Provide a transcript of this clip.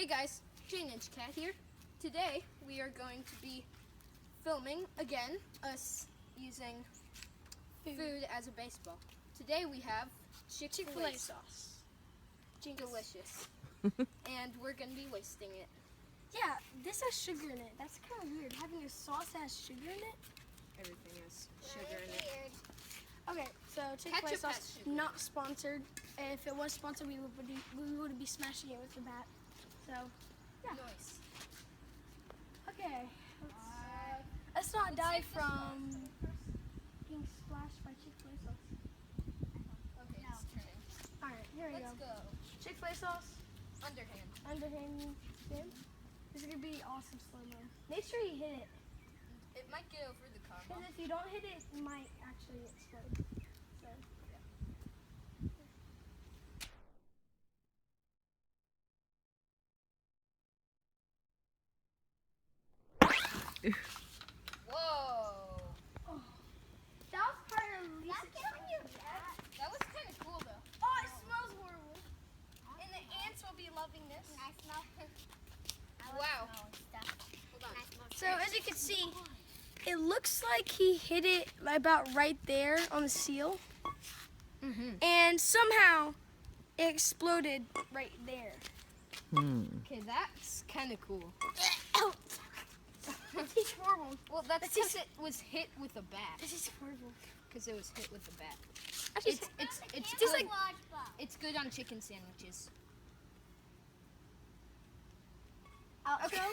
Hey guys, Jayninjacat here. Today we are going to be filming again, us using food as a baseball. Today we have Chick-Fil-A sauce. Delicious. And we're going to be wasting it. Yeah, this has sugar in it. That's kind of weird, having a sauce that has sugar in it. Everything has sugar in it. Okay, so Chick-Fil-A Ketchup has sauce, sugar. not sponsored. If it was sponsored, we would be smashing it with the bat. So, yeah. Nice. Okay, let's not die from being splashed by Chick-Fil-A sauce. Okay, it's turning. Alright, here we Let's go. go. Chick-Fil-A sauce, Underhand. underhand spin. This is going to be awesome slow-mo. Make sure you hit it. It might get over the car. Because if you don't hit it, it might actually explode. So, Whoa. that was part of the least That was kind of cool though. Oh, it smells horrible. And the ants will be loving this. I smell. Wow. Hold on. So as you can see, it looks like he hit it about right there on the seal. And somehow it exploded right there. Okay, that's kind of cool. This is horrible. Well, that's because it was hit with a bat. This is horrible. Because it was hit with a bat. Actually, It's just good. like It's good on chicken sandwiches. outro.